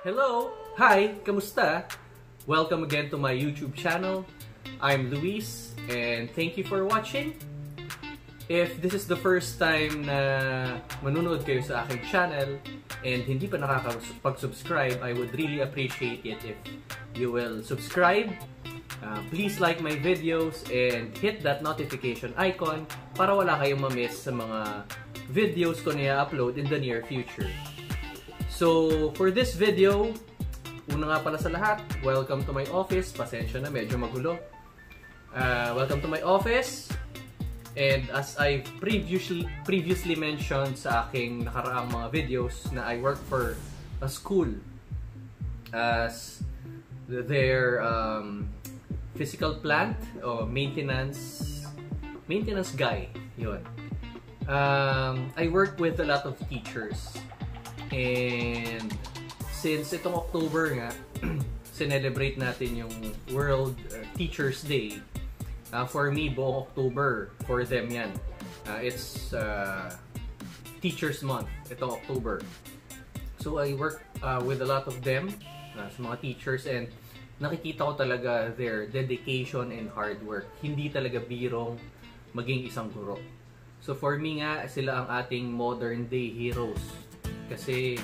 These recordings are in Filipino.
Hello! Hi! Kamusta? Welcome again to my YouTube channel. I'm Luis and thank you for watching. If this is the first time na manunood kayo sa aking channel and hindi pa nakakapag-subscribe, I would really appreciate it if you will subscribe. Please like my videos and hit that notification icon para wala kayong ma-miss sa mga videos ko na i-upload in the near future. So, for this video, una nga pala sa lahat, welcome to my office. Pasensya na, medyo magulo. Welcome to my office. And as I previously mentioned sa aking nakaraang mga videos na I work for a school as their physical plant o maintenance guy. Yun. I work with a lot of teachers. And since itong October nga, celebrate natin yung World Teachers Day. For me, buong October, for them yan. It's Teachers Month, itong October. So I work with a lot of them, sa mga teachers, and nakikita ko talaga their dedication and hard work. Hindi talaga birong maging isang guro. So for me nga, sila ang ating modern day heroes. Kasi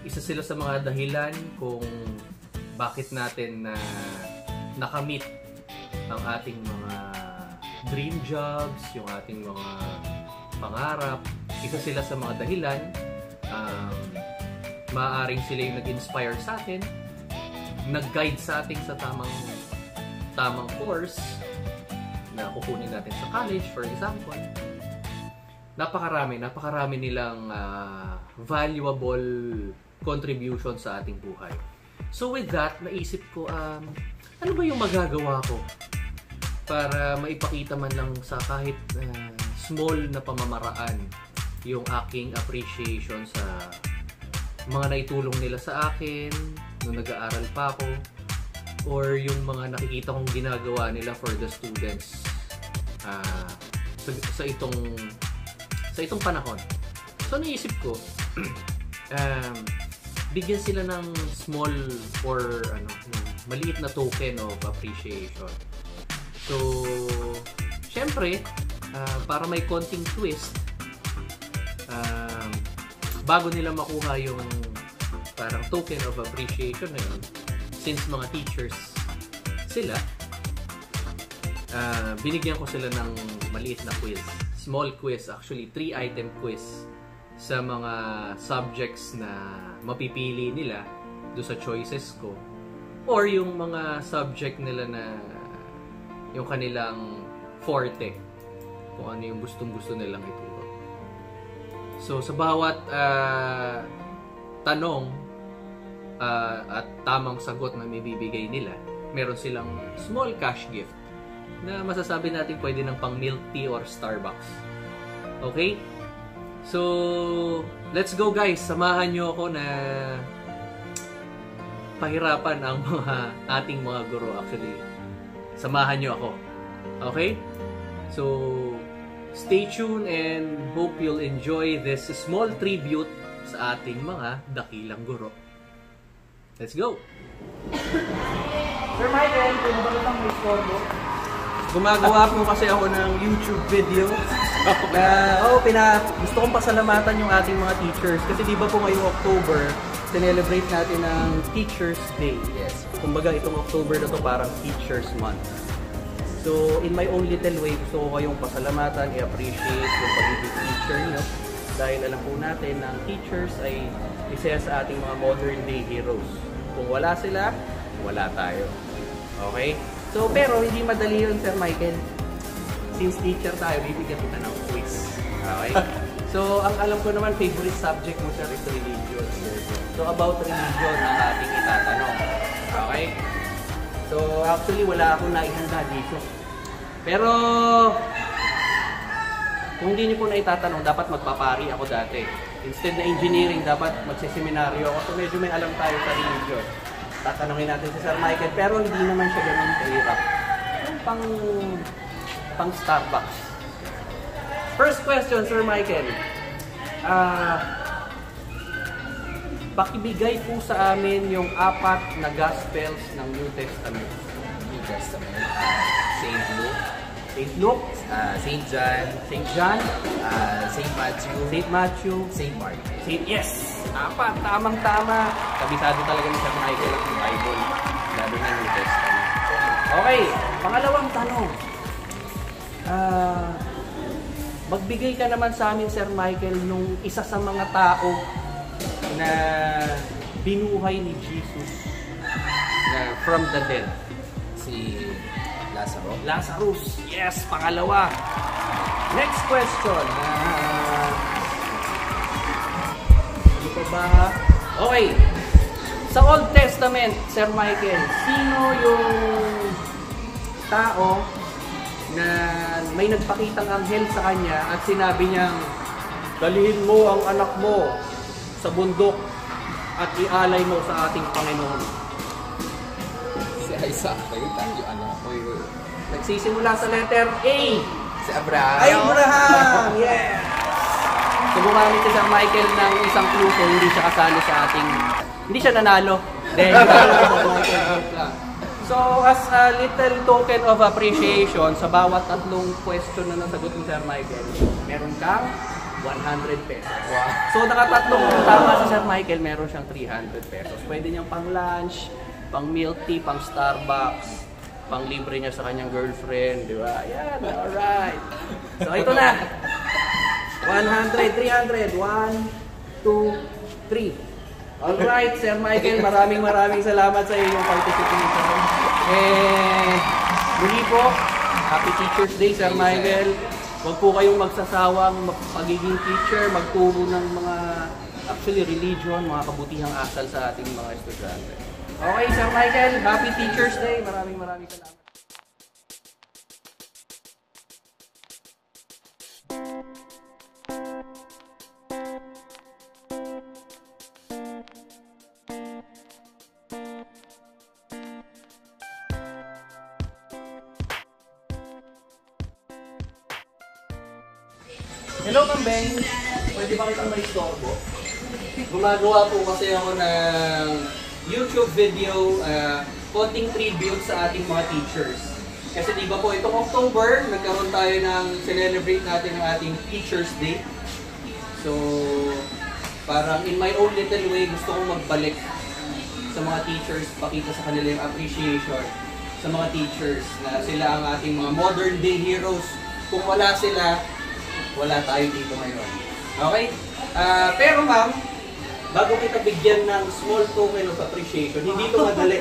isa sila sa mga dahilan kung bakit natin nakamit ang ating mga dream jobs, yung ating mga pangarap. Isa sila sa mga dahilan. Maaaring sila yung nag-inspire sa atin, nag-guide sa atin sa tamang course na kukunin natin sa college, for example. Napakarami nilang valuable contribution sa ating buhay. So with that, naisip ko, ano ba yung magagawa ko para maipakita man lang sa kahit small na pamamaraan yung aking appreciation sa mga naitulong nila sa akin nung nag-aaral pa ako, or yung mga nakikita kong ginagawa nila for the students sa itong panahon. So naisip ko, bigyan sila ng small or maliit na token of appreciation. So, syempre, para may konting twist, bago nila makuha yung parang token of appreciation na yun, since mga teachers sila, binigyan ko sila ng maliit na quiz. Small quiz, actually 3-item quiz sa mga subjects na mapipili nila do sa choices ko, or yung mga subject nila na yung kanilang forte, kung ano yung gustong-gusto nilang ituro. So sa bawat tanong at tamang sagot na mibibigay nila, meron silang small cash gift na masasabi natin pwede ng pang milk tea or Starbucks. Okay? So, let's go guys. Samahan nyo ako na pahirapan ang ating mga guro. Actually, samahan nyo ako. Okay? So, stay tuned and hope you'll enjoy this small tribute sa ating mga dakilang guro. Let's go! Sir Michael, kung ba lang may scorebo? Gumagawa po kasi ako ng YouTube video na gusto kong pasalamatan yung ating mga teachers kasi di ba po ngayong October celebrate natin ang Teachers Day. Yes. Kumbaga itong October na to parang Teachers Month. So in my own little way, gusto ko kayong pasalamatan, i-appreciate yung pagiging teacher nyo dahil alam po natin na ang teachers ay isa sa ating mga modern day heroes. Kung wala sila, wala tayo. Okay? So, pero hindi madali yun, Sir Michael. Since teacher tayo, bibigyan kita ng quiz. Okay? So, ang alam ko naman, favorite subject mo, sir, is religion. So, about religion ang ating itatanong. Okay? So, actually, wala akong naihanda dito. Pero, kung hindi niyo po na itatanong, dapat magpapari ako dati. Instead na engineering, dapat magsiseminaryo ako. So, medyo may alam tayo sa religion. Tatanungin natin si Sir Michael, pero hindi naman siya ganun kahirap. Yung pang Starbucks. First question, Sir Michael. pakibigay po sa amin yung 4 na Gospels ng New Testament. New Testament. Saint Luke. Saint Luke, Saint John. Saint John, Saint Matthew. Saint Matthew, Saint Mark. Yes! 4, tamang-tama. Kabisado talaga ni Sir Michael ang Bible, lalo na New Testament. Okay, pangalawang tanong. Magbigay ka naman sa amin, Sir Michael, nung isa sa mga tao na binuhay ni Jesus na from the dead. Si Lazaro. Lazarus. Yes, pangalawa. Next question. Ano pa ba? Okay. Sa Old Testament, Sir Michael, sino yung tao na may nagpakitang anghel sa kanya at sinabi niyang, dalhin mo ang anak mo sa bundok at ialay mo sa ating Panginoon? Si Isaac. Yung ano. Nagsisimula sa letter A. Si Abraham. Abraham! Yes! So gumamit si Sir Michael ng isang clue so hindi siya kasali sa ating... Hindi siya nanalo. So as a little token of appreciation, sa bawat 3 question na nasagot ni Sir Michael, meron kang 100 pesos. Wow. So nakatatlong tama si Sir Michael, meron siyang 300 pesos. Pwede niyang pang lunch, pang milk tea, pang Starbucks, pang libre niya sa kanyang girlfriend, di ba? Ayan, alright. So ito na. 100, 300, 1, 2, 3. Alright, Sir Michael, maraming salamat sa iyong participation. Muli po, Happy Teacher's Day, Sir Michael. Huwag po kayong magsasawang pagiging teacher, magturo ng mga, actually, religion, mga kabutihang asal sa ating mga estudyante. Okay, Sir Michael, Happy Teacher's Day. Maraming salamat. Hello, Ma'am Beng. Pwede ba kitang maistorbo? Gumagawa po kasi ako ng YouTube video, konting tribute sa ating mga teachers. Kasi di ba po itong October, nagkaroon tayo ng celebrate natin ang ating Teacher's Day. So, parang in my own little way, gusto kong magbalik sa mga teachers, pakita sa kanila yung appreciation sa mga teachers na sila ang ating mga modern day heroes. Kung wala sila, wala tayo dito ngayon. Okay? Pero ma'am, bago kita bigyan ng small token of appreciation, hindi ito madali.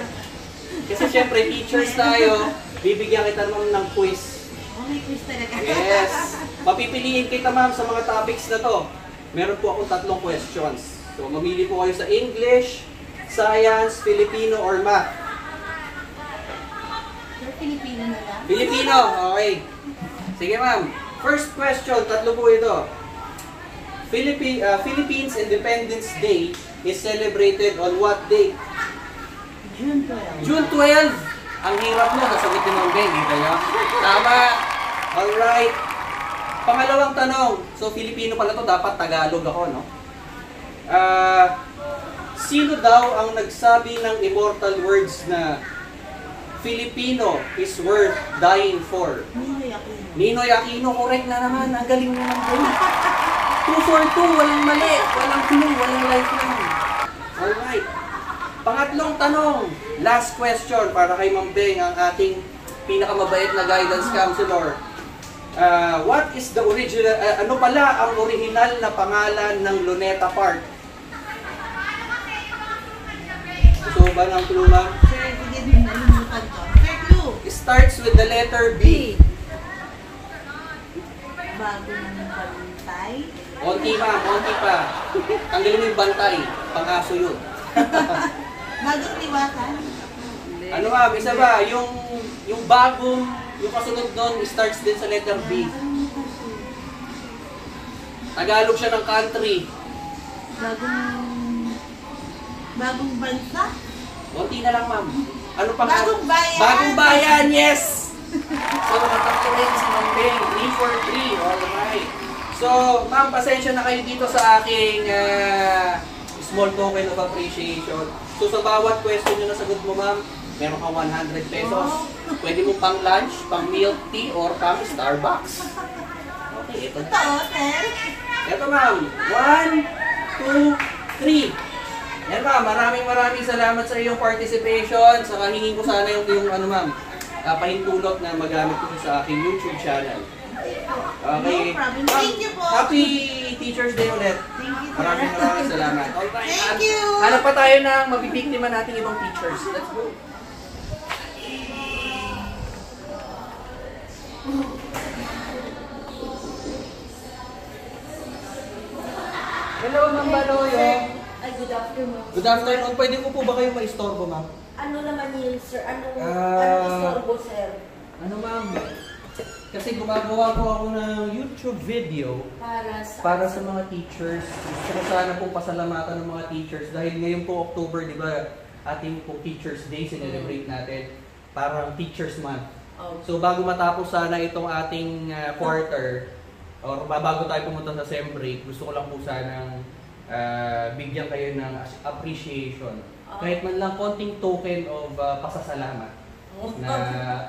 Kasi syempre, teachers tayo, bibigyan kita ma'am ng quiz. Oh, may quiz talaga. Yes! Papipiliin kita ma'am sa mga topics na to. Meron po akong 3 questions. So, mamili po kayo sa English, Science, Filipino, or Math. Filipino na lang? Filipino! Okay. Sige ma'am. First question, 3 po ito. Philippines Independence Day is celebrated on what date? June 12. June 12! Ang hirap mo, nasagutin mo ang game, kita nyo? Tama! Alright. Pangalawang tanong. So, Filipino pala to, dapat Tagalog ako, no? Sino daw ang nagsabi ng immortal words na Filipino is worth dying for? Ninoy Aquino. Ninoy Aquino, correct na naman. Ang galing mo naman. 2 for 2, walang mali. Walang clue, walang lifeline. Alright. Pangatlong tanong. Last question para kay Ma'am Beng, ang ating pinakamabait na guidance counselor. What is the original, ano pala ang original na pangalan ng Luneta Park? Gusto mo ba ng clue, ma'am? Sir, bigyan mo na lumutan ko. Sir, clue. Starts with the letter B. Bago ng bantay. Konti ma'am, konti pa. Tanggalin mo yung bantay. Pang-aso yun. Bagong liwasan. Ano ma'am, isa ba? Yung bagong, yung kasunod doon, starts din sa letter B. Tagalog siya ng country. Bagong bansa. Konti na lang ma'am. Ano pa nga? Bagong bayan. Bagong bayan, yes! So, natatlo rin si Ma'am Beng. 3 for 3. Alright. So, ma'am, pasensya na kayo dito sa aking small token of appreciation. So sa bawat question na nasagot mo, ma'am, meron kang 100 pesos. Pwede mo pang lunch, pang milk tea, or pang Starbucks. Okay, ito na. Totoo, sir. Ito, ma'am. 1, 2, 3. Yan, ma'am. Maraming salamat sa iyong participation. Saka hingin ko sana yung ano, ma'am, pahintulot na magamit ko sa aking YouTube channel. Okay. No problem. Thank you po. Happy Teacher's Day ulit. Thank you, sir. Maraming salamat. Alright. Thank you. Hanap pa tayo ng mabibiktima nating ibang teachers. Let's go. Hello, Ma'am Baloyo. Ay, good afternoon. Good afternoon. Pwede ko po ba kayo maistorbo, ma'am? Ano naman yun, sir? Anong Ah. istorbo, sir? Ano, ma'am? Kasi gumagawa po ako ng YouTube video para sa mga teachers. Gusto ko sana pong pasalamatan ng mga teachers dahil ngayon po October, di ba, ating po Teachers Day, celebrate natin. Parang Teachers Month. Oh. So bago matapos sana itong ating quarter, or bago tayo pumunta sa sem break, gusto ko lang po sanang bigyan kayo ng appreciation. Kahit man lang konting token of pasasalamat. Na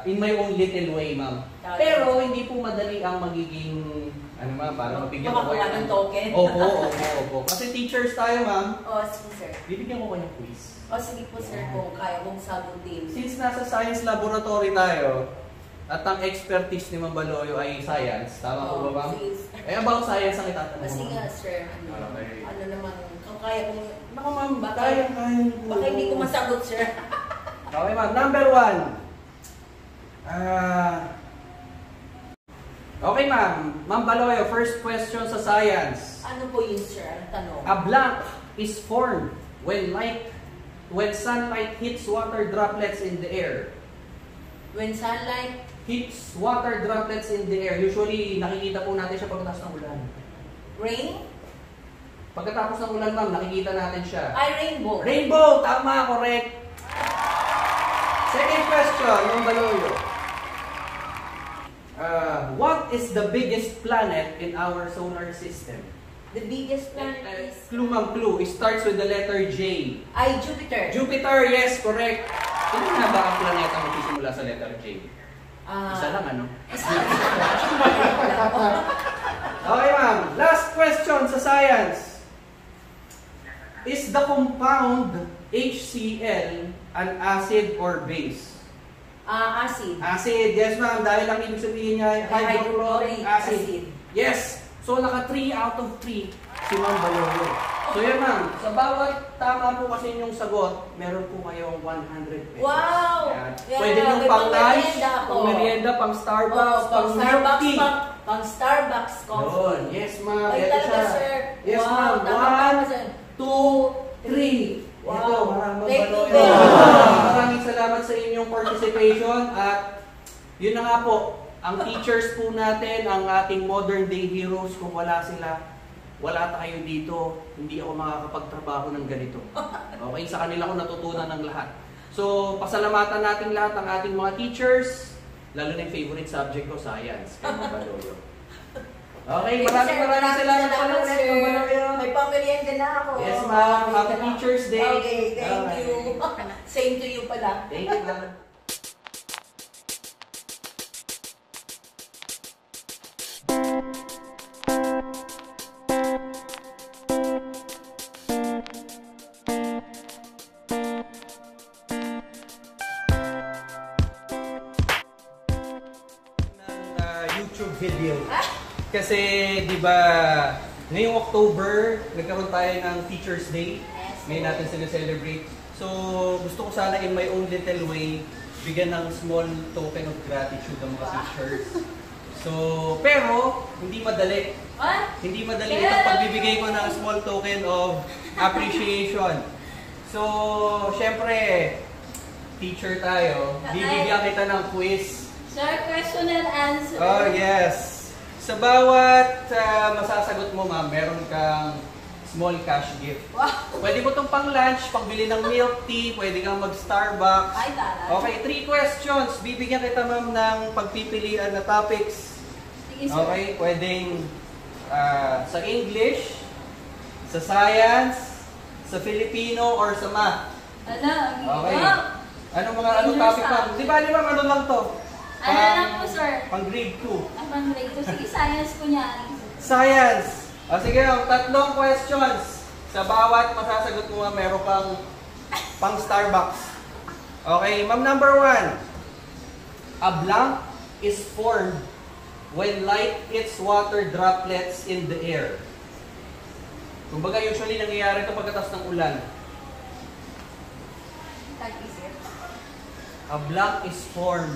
in my own little way, ma'am. Pero hindi po madali ang magiging ano, ma'am, para mabigyan ko Makakuha ng token. Opo. Kasi teachers tayo, ma'am. Oh, sige, sir. Bibigyan ko kayo ng quiz. Oh, sige po, sir, kung kaya kong sagutin. Since nasa science laboratory tayo, at ang expertise ni Ma'am Baloyo ay science, tama po ba, ma'am? Sige. About science ang itatanong Sige mo, nga, ma'am. sir. Okay. Ano naman, kung kaya kong... Naku, ma'am, Baka- kaya. Baka hindi ko masagot, sir. Okay, ma'am. Number 1. Okay, ma'am. Ma'am Baloyo, first question sa science. Ano po yun, sir? Ang tanong? A blank is formed when sunlight hits water droplets in the air. When sunlight... Hits water droplets in the air. Usually, nakikita po natin siya pagkatapos ng ulan. Rain? Pagkatapos ng ulan, ma'am, nakikita natin siya. Ay, rainbow. Rainbow! Tama, correct. Second question, Ma'am Baloyo. What is the biggest planet in our solar system? The biggest planet is... Clue, ma'am, clue. It starts with the letter J. Ay, Jupiter. Jupiter, yes, correct. Ilan na ba ang planeta magsisimula sa letter J? Isa lang, ano? Okay, ma'am. Last question sa science. Is the compound HCl an acid or base? Acid. Acid, yes ma'am. Dahil ang ibig sabihin niya, hydrochloric acid. Yes. So, naka 3 out of 3 si Ma'am Baloyo. So, yan ma'am. Sa bawat tama po kasi yung sagot, meron po kayong 100 pesos. Wow! Yan. Yeah, Pwede yung may pang lunch, pang-merienda ako. pang merienda, pang Starbucks, pang pang milk Starbucks, tea. pang Starbucks coffee. Yun. Yes ma'am. Ay, Ito talaga, siya. sir. Yes Wow, ma'am. tama, sir. 1, 2, 3. Wow. Ito, maraming Thank you, Baloyo. thank Maraming salamat sa inyong participation at yun na nga po, ang teachers po natin, ang ating modern day heroes, kung wala sila, wala tayo dito, hindi ako makakapagtrabaho ng ganito. Okay, sa kanila ko natutunan ng lahat. So, pasalamatan natin lahat ang ating mga teachers, lalo na yung favorite subject ko, science. Kaya Ma'am Baloyo. Okay, maraming salamat pala ulit, sir. Ma'am Baloyo. May pamerienda na ako. Yes, ma'am. Happy Teacher's Day. Okay, thank Bye. you. Same to you pala. Thank you, ma'am. YouTube video. Kasi, di ba, ngayong October, nagkaroon tayo ng Teacher's Day. Ngayon natin sila-celebrate. So, gusto ko sana in my own little way, bigyan ng small token of gratitude ang mga teachers. So, pero, hindi madali. Hindi madali itong pagbibigay ko ng small token of appreciation. So, syempre, teacher tayo, bibigyan kita ng quiz. Sir, question and answer. Oh, yes. Sa bawat masasagot mo, ma'am, meron kang small cash gift. Wow. Pwede mo itong pang lunch, pangbili ng milk tea, pwede kang mag-Starbucks. Ay, taray. Okay, 3 questions. Bibigyan kita, ma'am, ng pagpipilian na topics. Sige, sir. Okay, pwedeng sa English, sa science, Sa Filipino or sa math? Alam. Okay. Oh. Anong topic ma'am? Di ba, ma'am, ano lang to? Ano lang po, sir? Pang grade 2. Pang grade 2. Sige, science po niyan. Science. O sige, tatlong questions. Sa bawat masasagot mo meron kang pang Starbucks. Okay, ma'am, number 1. A blank is formed when light hits water droplets in the air. Kumbaga, usually nangyayari ito pagkatas ng ulan. Tag-isip. A blank is formed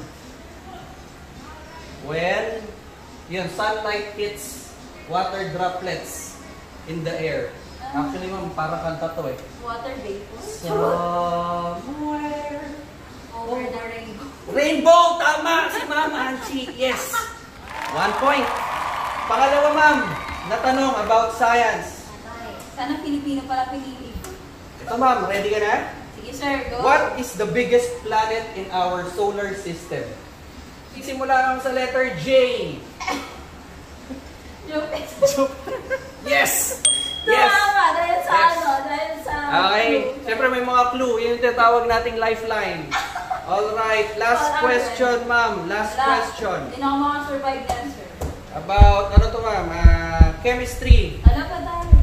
when sunlight hits water droplets in the air. Actually, ma'am, parang kanta to eh. Water vapor. Somewhere Over the rainbow. Rainbow! Tama! Si Ma'am Anchi. Yes! 1 point. Pangalawa, ma'am, na tanong about science. Okay. Sana Pilipino pala pinili. Ito, ma'am, ready ka na? Sige, sir. Go. What is the biggest planet in our solar system? Sisimula lang sa letter J. Jupiter. Yes! Yes! Tama. Dahil sa Yes. ano? Dahil sa... Okay. Siyempre may mga clue. Yun yung tinatawag nating lifeline. Alright. Last question, ma'am. Last question. Hindi na ako makasurvive yan, sir. About, ano to, ma'am? Chemistry. Alam ka tayo.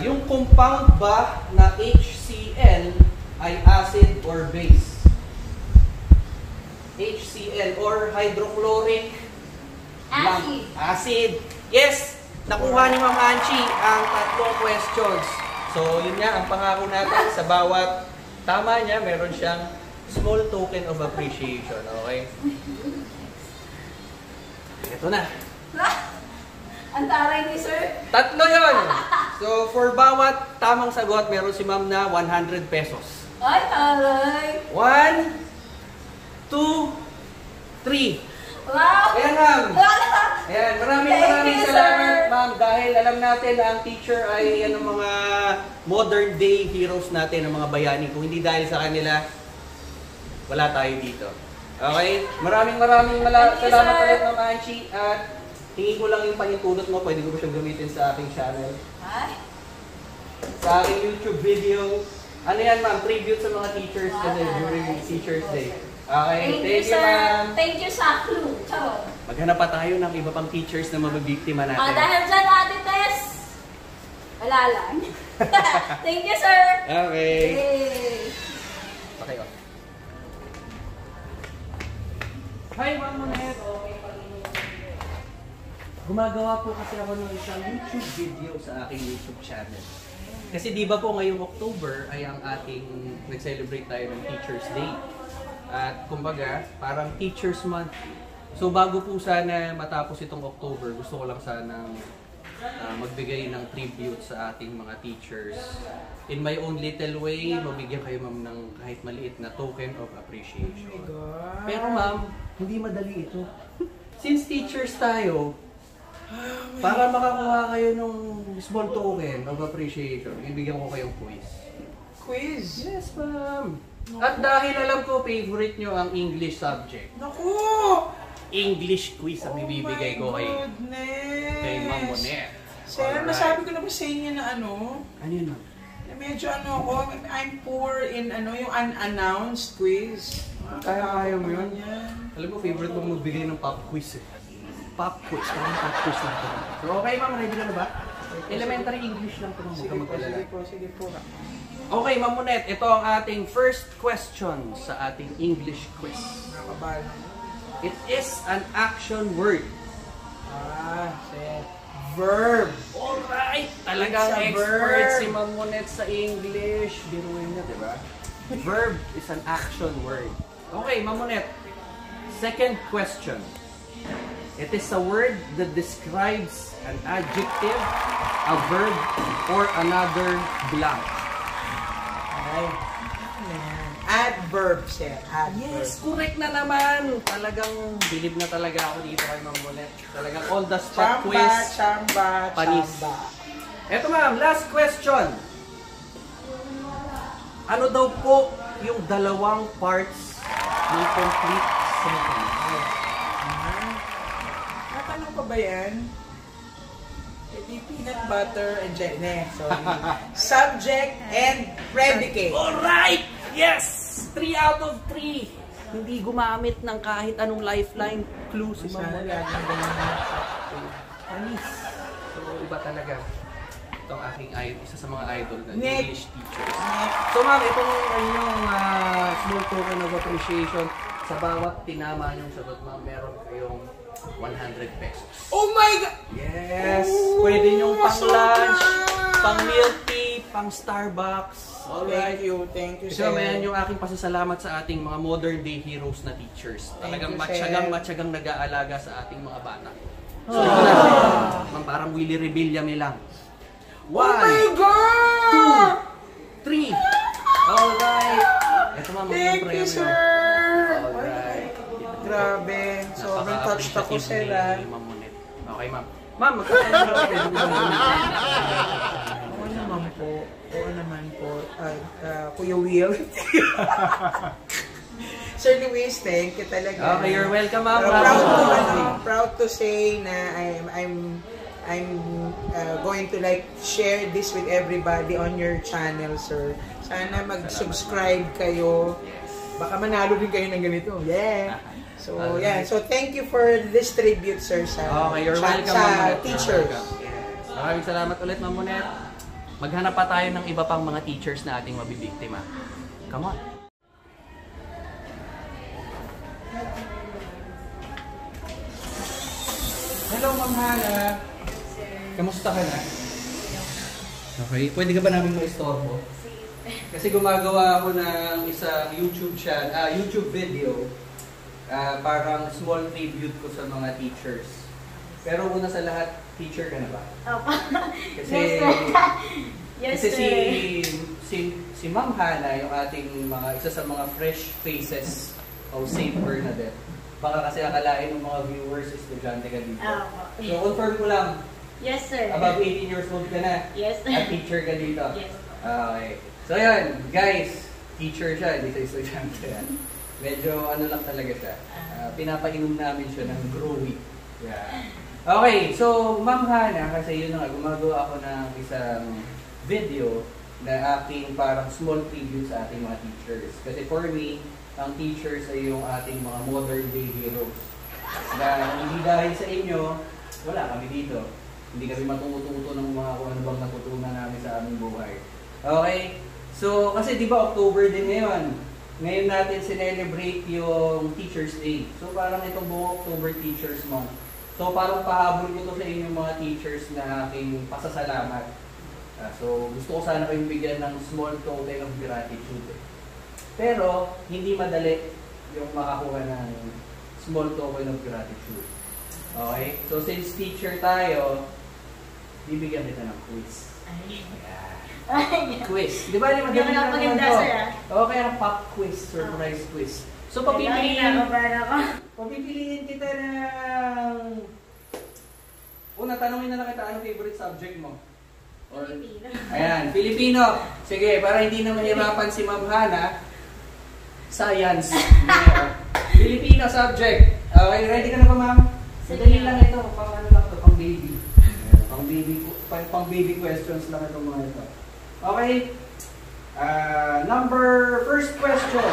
Yung compound ba na HCl ay acid or base? HCl or hydrochloric? Acid. Acid. Yes! Nakuha ni Ma'am Anchi ang tatlong questions. So, yun nga, ang pangako natin sa bawat tama niya, meron siyang small token of appreciation. Okay? Ito na. Ang taray ni sir. Tatlo yun! So, for bawat tamang sagot, meron si Ma'am na 100 pesos. Ay, taray. 1, 2, 3. Wow. Ayan, ma'am. Wala. Ayan, maraming Thank you, salamat, sir. ma'am, dahil alam natin na ang teacher ay mga modern day heroes natin, ang mga bayani. Kung hindi dahil sa kanila, wala tayo dito. Okay? Maraming Thank you, salamat sir. ulit, Ma'am Anchi. At tingin ko lang yung panintulot mo, pwede ko ba siyang gamitin sa aking channel? Ay. Sa aking YouTube video. Ano yan, ma'am? Tribute sa mga teachers kasi during Teacher's Day. Okay, thank you, sir. ma'am. Thank you sa clue. Ciao. Maghanap pa tayo ng iba pang teachers na mabibiktima natin. Dahil dyan, Ate Tess. Wala lang. Thank you, sir. Okay. Yay. Okay, oh. Hi, Ma'am Monet. Gumagawa po kasi ako ng isang YouTube video sa aking YouTube channel. Kasi di ba po ngayong October ay ang ating nag-celebrate tayo ng Teacher's Day. At kumbaga, parang Teacher's Month. So bago po sana matapos itong October, gusto ko lang sanang magbigay ng tribute sa ating mga teachers. In my own little way, mabigyan kayo ma'am ng kahit maliit na token of appreciation. Pero ma'am, hindi madali ito. Since teachers tayo, para makakuha kayo ng small token of appreciation, ibigyan ko kayong quiz. Quiz? Yes, ma'am. At dahil alam ko, favorite nyo ang English subject. Naku! English quiz ang ibibigay ko kay Ma'am Monet. Sir, Alright. nasabi ko na ba sa inyo na ano? Ano yun, ma'am? Na medyo ako, I'm poor in yung unannounced quiz. Kaya mo yun? Yan. Alam mo, favorite mo magbigay ng pop quiz eh. Pop quiz. Parang pop quiz lang ito. So, okay, ma'am, ready na ba? Elementary English lang ito, ma'am. Huwag ka mag-alala. Sige po. Okay, Ma'am Monet, ito ang ating first question sa ating English quiz. Nakabal. It is an action word. Sir. Verb. Alright! Talagang It's a expert verb. si Ma'am Monet sa English. Biruin niya, di ba? Verb is an action word. Okay, Ma'am Monet. Second question. It is a word that describes an adjective, a verb, or another blank. Ay. Adverb, sir. Adverb. Yes, correct na naman. Talagang bilib na talaga ako dito kay Ma'am Monet. Talagang all the spot quiz. Chamba. Panis. Eto ma'am, last question. Ano daw po yung dalawang parts ng complete sentence? Natanong pa ba yan? Peanut butter and jelly. Sorry. Subject and predicate. Alright! Yes! 3 out of 3! Hindi gumamit ng kahit anong lifeline clue si Ma'am Sana Monet. laging ganyan. Anis. So, iba talaga. Ito ang aking isa sa mga idol na Nick. English teachers. So ma'am, ito yung small token of appreciation. Sa bawat tinama niyong sagot, ma'am, meron kayong 100 pesos. Oh my God! Yes! Ooh, Pwede niyong pang so lunch, nice! pang milk tea, pang Starbucks. Alright? Thank you, So, sir. mayan yung aking pasasalamat sa ating mga modern day heroes na teachers. Talagang Thank you, sir. matyagang nag-aalaga sa ating mga bata. So, ito na. Ma'am, parang Willie Rebillame lang. 1, Oh my God! 2, 3. Alright. Ito ma'am, Thank yung you, premyo. sir! Alright. Grabe. Sobrang touched ako, sir. Napaka-appreciative ni Ma'am Monet. Okay, ma'am. Ma'am, magkakaroon Oo naman po. Oo naman po. Kuya Will. Sir Luis, thank you talaga. Okay, you're welcome, ma'am. Proud to say na I'm going to like share this with everybody on your channel, sir. Sana mag-subscribe kayo. Baka manalo din kayo ng ganito. Yeah. So, yeah. So, thank you for this tribute, sir, sa, Okay, you're welcome, sa Ma'am Monet. teachers. Maraming salamat ulit, Ma'am Monet. Maghanap pa tayo ng iba pang mga teachers na ating mabibiktima. Come on. Hello, Ma'am Hana. Kamusta ka na? Okay, pwede ka ba namin maistorbo? Kasi gumagawa ako ng isang YouTube video. Parang small tribute ko sa mga teachers. Pero una sa lahat, teacher ka na ba? Opo. Kasi, Yes, sir. Yes, kasi sir. si Ma'am Hana, yung ating isa sa mga fresh faces of St. Bernadette. Baka kasi akalain ng mga viewers, estudyante ka dito. Opo. So, confirm ko lang, Yes, sir. above 18 years old ka na. Yes, sir. At teacher ka dito. Yes. Okay. So, yan, guys, teacher siya, hindi sa estudyante yan. Medyo ano lang talaga siya. Pinapainom namin siya ng Growy. Yeah. Okay, so Ma'am Hana, kasi yun nga, gumagawa ako ng isang video na aking parang small tribute sa ating mga teachers. Kasi for me, ang teachers ay yung ating mga modern day heroes. Na hindi dahil sa inyo, wala kami dito. Hindi kami matututo ng mga kung ano bang natutunan namin sa aming buhay. Okay? So, kasi di ba October din ngayon? Ngayon natin sinelebrate yung Teachers Day. So, parang itong buong October Teachers Month. So, parang pahabol ko to sa inyong mga teachers na aking pasasalamat. So, gusto ko sana kayong bigyan ng small token of gratitude. Pero, hindi madali yung makakuha ng small token of gratitude. Okay? So, since teacher tayo, bibigyan kita ng quiz. Quiz. Di ba yung Hindi madali ako lang palinda, to? sir, Okay, ang pop quiz, surprise quiz. So, papipiliin kita ng... Una, tanongin na lang kita, anong favorite subject mo? Filipino. Ayan, Filipino. Sige, para hindi na mahirapan si Ma'am Hana, science. Filipino subject. Okay, ready ka na ba, ma'am? Madali lang ito. Pang ano lang ito, pang baby. Pang baby questions lang itong mga ito. Okay. First question.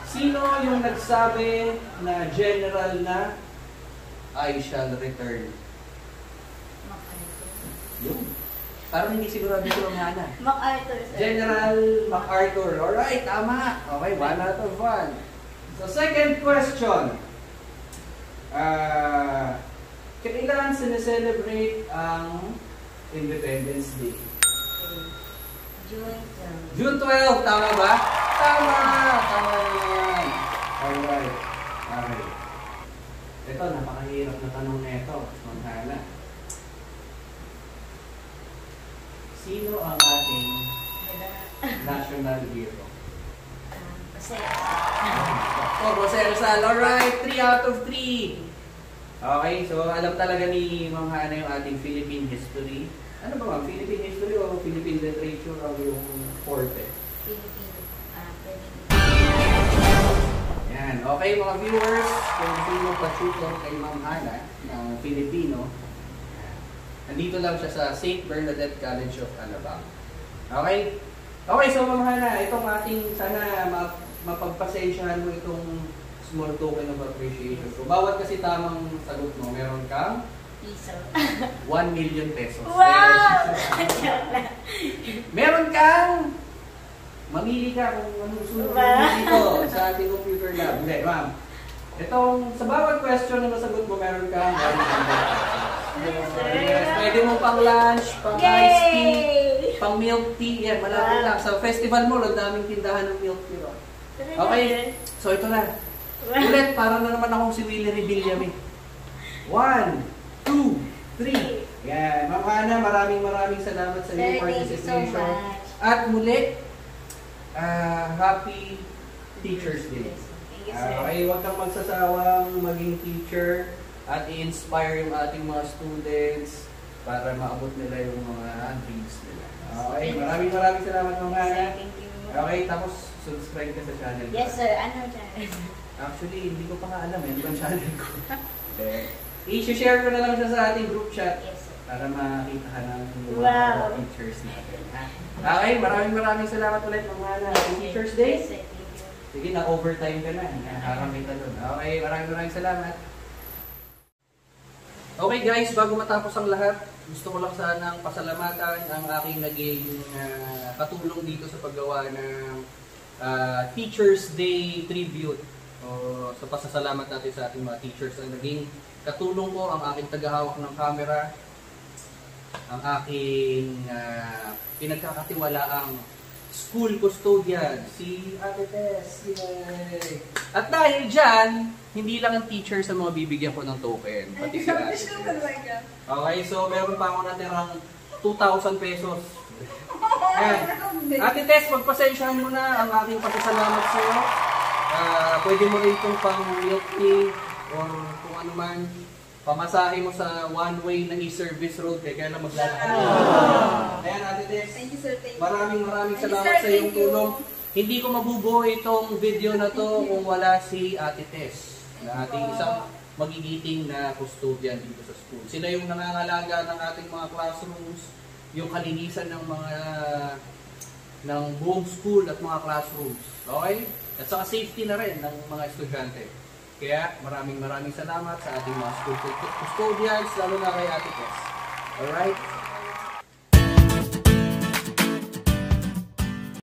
Sino yung nagsabi na general na I shall return? Yun. Parang hindi sigurado ko lang Hana. MacArthur, sir. General MacArthur. Alright, tama. Okay, 1 out of 1. So, second question. Kailan sineselebrate ang Independence Day? June 12. June 12, tama ba? Tama! Tama yan. Alright. Okay. Ito, napakahirap na tanong na ito. Ma'am Hana. Sino ang ating national hero? Kasi, Dr. Jose Rizal. Alright, 3 out of 3. Okay, so alam talaga ni Ma'am Hana yung ating Philippine history. Ano ba ma'am? Philippine history o Philippine literature o yung forte? Filipino. Yan. Okay mga viewers, kung gusto nyo pa-tutor kay Ma'am Hana ng Filipino, Nandito lang siya sa St. Bernadette College of Alabang. Okay? Okay, so Ma'am Hana, itong ating sana mapagpasensyahan mo itong small token of appreciation. So, bawat kasi tamang sagot mo, meron kang Piso. 1 million pesos. Wow! Meron kang mamili ka kung anong gusto mo dito sa ating computer lab. Hindi, ma'am. Itong, sa bawat question na nasagot mo, meron kang 1 million pesos. Yes, pwede mo pang lunch, pang ice tea, pang milk tea. Yan, malapit lang. Sa festival mo, ang daming tindahan ng milk tea. Okay, so ito na. Ulit, para na naman akong si Willie Rebillame. 1, 2, 3. Yan. Ma'am Hana, maraming salamat sa iyong participation. At muli, happy Teacher's Day. Okay, huwag kang magsasawang maging teacher at i-inspire yung ating mga students para maabot nila yung mga dreams nila. Okay, maraming salamat Ma'am Hana. Thank you. Okay, tapos subscribe ka sa channel ko. Yes sir, ano dyan? Actually, hindi ko pa nga alam eh, ang channel ko. I-share ko na lang siya sa ating group chat Yes sir. para makita ka ng Wow. mga teachers natin. Ha? Okay, maraming salamat ulit Ma'am Hana. Happy Teacher's Day. Yes sir, thank you. Sige, na-overtime ka na. Harang kita doon. Okay, maraming salamat. Okay guys, bago matapos ang lahat, gusto ko lang sanang pasalamatan ang aking naging katulong dito sa paggawa ng Teacher's Day Tribute. So pasasalamat natin sa ating mga teachers ang naging katulong ko, ang aking tagahawak ng camera, ang aking pinagkakatiwalaang school custodian, si Ate Tess. Yay! At dahil dyan, hindi lang ang teachers ang mga bibigyan ko ng token, pati si Ate Tess. Okay, so meron pa ako natirang 2,000 pesos. Ayan. Ate Tess, pagpasensyahan mo na ang aking pasasalamat sa iyo. Pwede mo rin itong pang milk tea or kung ano man. Pamasahe mo sa one-way na e-service road kaya lang maglalakad. Ayan, Ate Tess. Thank you, sir. Thank you. Maraming salamat sa iyong tulong. Hindi ko mabubuo itong video na to kung wala si Ate Tess, na ating isang magigiting na custodian dito sa school. Sila yung nangangalaga ng ating mga classrooms, yung kalinisan ng buong school at mga classrooms. Okay? At saka safety na rin ng mga estudyante. Kaya maraming salamat sa ating mga school custodians, lalo na kay Ate Tess. Alright?